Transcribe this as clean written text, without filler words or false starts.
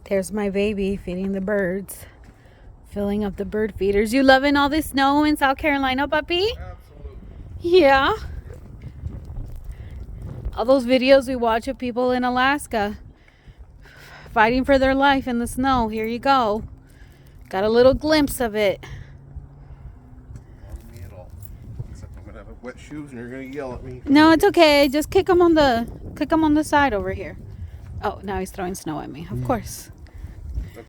There's my baby feeding the birds. Filling up the bird feeders. You loving all this snow in South Carolina, puppy? Absolutely. Yeah. All those videos we watch of people in Alaska fighting for their life in the snow. Here you go. Got a little glimpse of it. Not me at all. Except I'm gonna have wet shoes and you're gonna yell at me. No, it's okay. Just kick him on the side over here. Oh, now he's throwing snow at me. Of course.